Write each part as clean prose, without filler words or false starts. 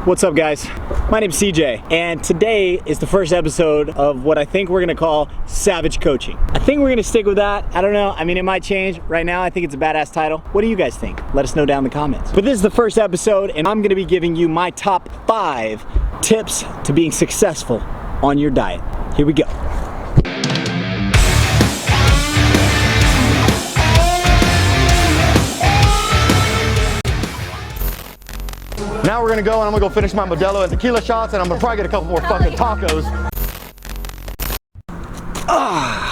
What's up, guys? My name's CJ, and today is the first episode of what I think we're gonna call Savage Coaching. I think we're gonna stick with that. I don't know, I mean, it might change. Right now, I think it's a badass title. What do you guys think? Let us know down in the comments. But this is the first episode, and I'm gonna be giving you my top 5 tips to being successful on your diet. Here we go. Now we're gonna go and I'm gonna go finish my Modelo and tequila shots, and I'm gonna probably get a couple more fucking tacos.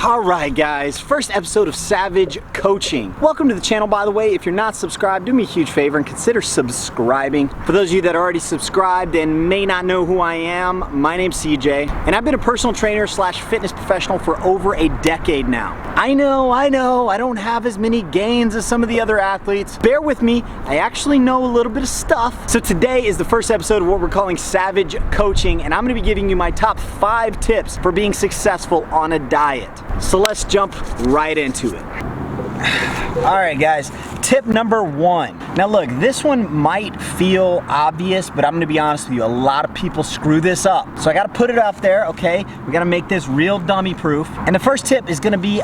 All right, guys, first episode of Savage Coaching. Welcome to the channel, by the way. If you're not subscribed, do me a huge favor and consider subscribing. For those of you that are already subscribed and may not know who I am, my name's CJ, and I've been a personal trainer slash fitness professional for over a decade now. I know, I don't have as many gains as some of the other athletes. Bear with me, I actually know a little bit of stuff. So today is the first episode of what we're calling Savage Coaching, and I'm gonna be giving you my top 5 tips for being successful on a diet. So let's jump right into it. All right, guys, tip number 1. Now look, this one might feel obvious, but I'm gonna be honest with you, a lot of people screw this up. So I gotta put it up there, okay? We gotta make this real dummy proof. And the first tip is gonna be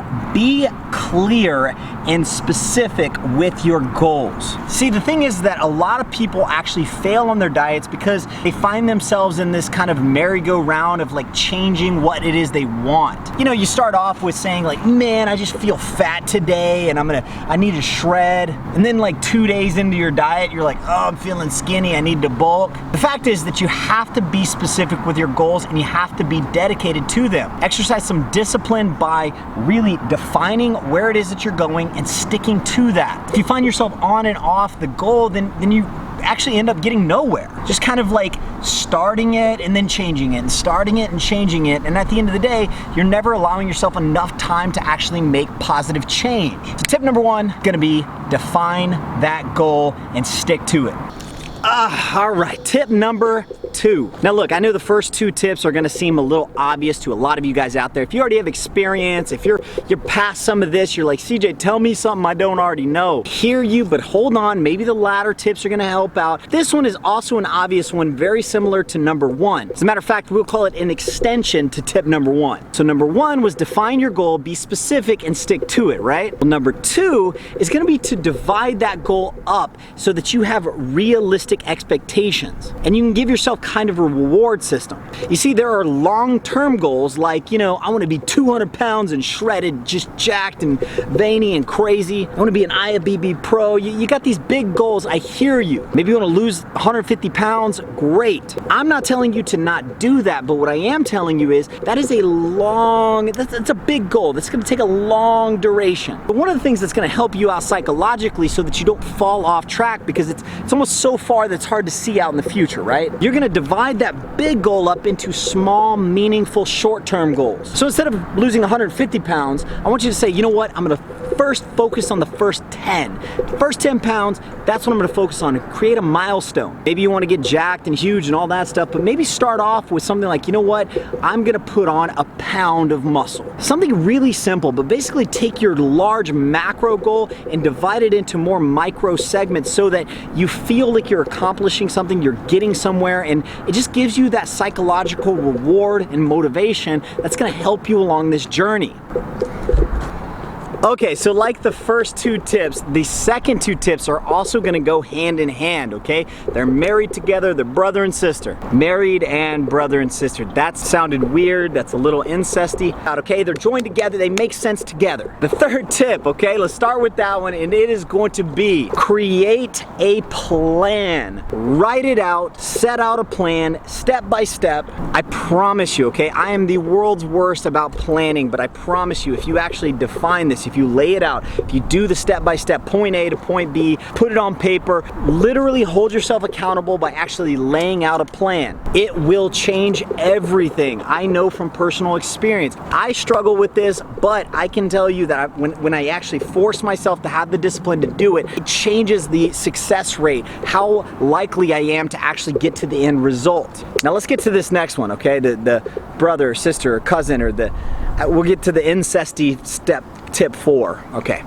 clear and specific with your goals. See, the thing is that a lot of people actually fail on their diets because they find themselves in this kind of merry-go-round of like changing what it is they want. You know, you start off with saying like, man, I just feel fat today and I need to shred. And then like 2 days into your diet, you're like, oh, I'm feeling skinny, I need to bulk. The fact is that you have to be specific with your goals and you have to be dedicated to them. Exercise some discipline by really defining where it is that you're going and sticking to that. If you find yourself on and off the goal, then you actually end up getting nowhere. Just kind of like starting it and then changing it and starting it and changing it. And at the end of the day, you're never allowing yourself enough time to actually make positive change. So tip number 1, gonna be define that goal and stick to it. All right, tip number 2. Now look, I know the first 2 tips are gonna seem a little obvious to a lot of you guys out there. If you already have experience, if you're past some of this, you're like, CJ, tell me something I don't already know. Hear you, but hold on, maybe the latter tips are gonna help out. This one is also an obvious one, very similar to number 1. As a matter of fact, we'll call it an extension to tip number 1. So number 1 was define your goal, be specific, and stick to it, right? Well, number 2 is gonna be to divide that goal up so that you have realistic expectations and you can give yourself kind of a reward system. You see, there are long-term goals like, you know, I want to be 200 pounds and shredded, just jacked and veiny and crazy. I want to be an IFBB pro. You got these big goals. I hear you. Maybe you want to lose 150 pounds. Great. I'm not telling you to not do that, but what I am telling you is that is that's a big goal. That's going to take a long duration. But one of the things that's going to help you out psychologically so that you don't fall off track, because it's almost so far that's hard to see out in the future, right? You're gonna divide that big goal up into small, meaningful, short-term goals. So instead of losing 150 pounds, I want you to say, you know what? I'm gonna first focus on the first 10. First 10 pounds, that's what I'm gonna focus on. Create a milestone. Maybe you wanna get jacked and huge and all that stuff, but maybe start off with something like, you know what? I'm gonna put on a pound of muscle. Something really simple, but basically take your large macro goal and divide it into more micro segments so that you feel like you're accomplishing something, you're getting somewhere, and it just gives you that psychological reward and motivation that's gonna help you along this journey. Okay, so like the first 2 tips, the second 2 tips are also gonna go hand in hand, okay? They're married together, they're brother and sister. Married and brother and sister. That sounded weird, that's a little incesty. Okay, they're joined together, they make sense together. The third tip, okay, let's start with that one, and it is going to be create a plan. Write it out, set out a plan, step by step. I promise you, okay, I am the world's worst about planning, but I promise you, if you actually define this, if you lay it out, if you do the step-by-step, point A to point B, put it on paper, literally hold yourself accountable by actually laying out a plan, it will change everything. I know from personal experience. I struggle with this, but I can tell you that when I actually force myself to have the discipline to do it, it changes the success rate, how likely I am to actually get to the end result. Now let's get to this next one, okay? The brother, sister, or cousin, or we'll get to the incesty step, tip 4, okay.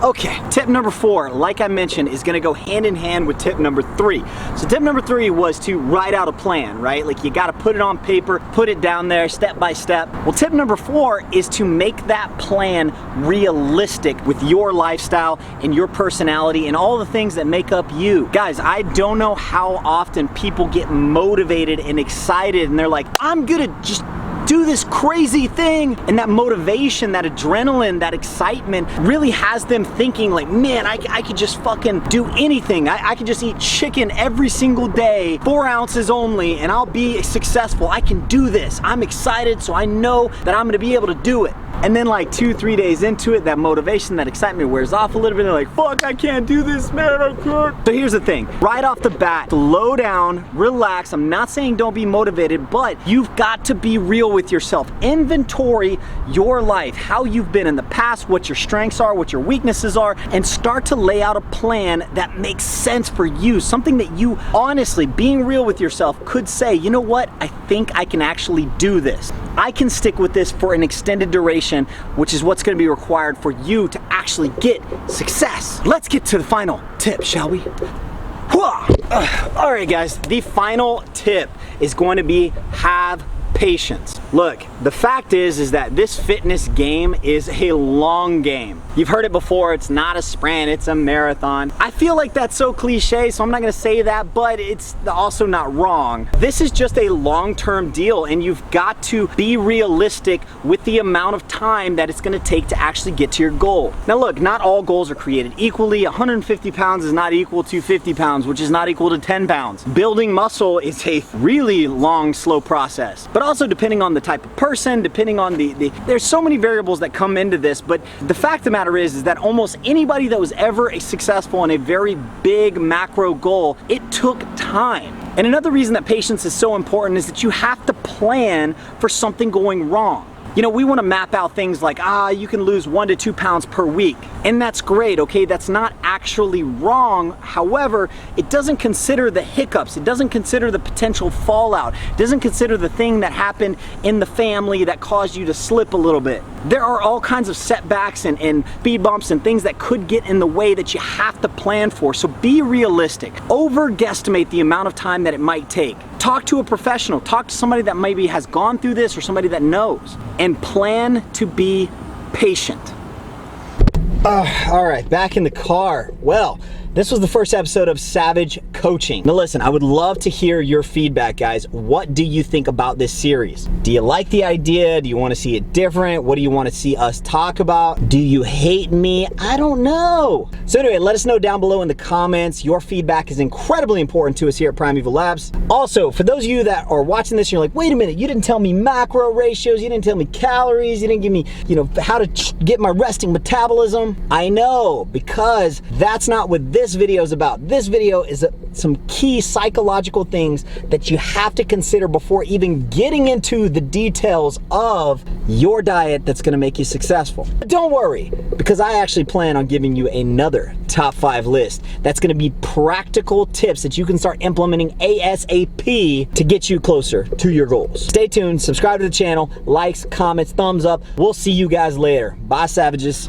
Okay, tip number 4, like I mentioned, is gonna go hand in hand with tip number 3. So tip number 3 was to write out a plan, right? Like you gotta put it on paper, put it down there step by step. Well, tip number 4 is to make that plan realistic with your lifestyle and your personality and all the things that make up you. Guys, I don't know how often people get motivated and excited and they're like, I'm gonna just do this crazy thing, and that motivation, that adrenaline, that excitement really has them thinking like, man, I could just fucking do anything. I could just eat chicken every single day, 4 ounces only, and I'll be successful. I can do this. I'm excited, so I know that I'm gonna be able to do it. And then like 2-3 days into it, that motivation, that excitement wears off a little bit. They're like, fuck, I can't do this, man, I can't. So here's the thing, right off the bat, slow down, relax. I'm not saying don't be motivated, but you've got to be real with yourself. Inventory your life, how you've been in the past, what your strengths are, what your weaknesses are, and start to lay out a plan that makes sense for you. Something that you honestly, being real with yourself, could say, you know what, I think I can actually do this. I can stick with this for an extended duration, which is what's gonna be required for you to actually get success. Let's get to the final tip, shall we? All right, guys, the final tip is going to be have patience. Look, the fact is that this fitness game is a long game. You've heard it before, it's not a sprint, it's a marathon. I feel like that's so cliche, so I'm not gonna say that, but it's also not wrong. This is just a long-term deal, and you've got to be realistic with the amount of time that it's gonna take to actually get to your goal. Now look, not all goals are created equally. 150 pounds is not equal to 50 pounds, which is not equal to 10 pounds. Building muscle is a really long, slow process. But also depending on the type of person, depending on there's so many variables that come into this, but the fact of the matter is that almost anybody that was ever successful in a very big macro goal, it took time. And another reason that patience is so important is that you have to plan for something going wrong. You know, we want to map out things like, you can lose 1 to 2 pounds per week. And that's great, okay? That's not actually wrong. However, it doesn't consider the hiccups. It doesn't consider the potential fallout. It doesn't consider the thing that happened in the family that caused you to slip a little bit. There are all kinds of setbacks and speed bumps and things that could get in the way that you have to plan for. So be realistic. Overguesstimate the amount of time that it might take. Talk to a professional. Talk to somebody that maybe has gone through this or somebody that knows. And plan to be patient. All right, back in the car. Well, this was the first episode of Savage Coaching. Now listen, I would love to hear your feedback, guys. What do you think about this series? Do you like the idea? Do you want to see it different? What do you want to see us talk about? Do you hate me? I don't know. So anyway, let us know down below in the comments. Your feedback is incredibly important to us here at Primeval Labs. Also, for those of you that are watching this and you're like, wait a minute, you didn't tell me macro ratios, you didn't tell me calories, you didn't give me, how to get my resting metabolism. I know, because that's not what this video is about. This video is some key psychological things that you have to consider before even getting into the details of your diet that's gonna make you successful. But don't worry, because I actually plan on giving you another top 5 list that's gonna be practical tips that you can start implementing ASAP to get you closer to your goals. Stay tuned, subscribe to the channel, likes, comments, thumbs up. We'll see you guys later. Bye, savages.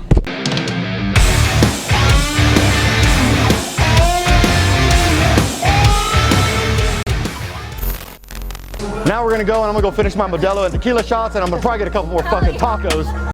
Now we're gonna go and I'm gonna go finish my Modelo and tequila shots, and I'm gonna probably get a couple more fucking tacos.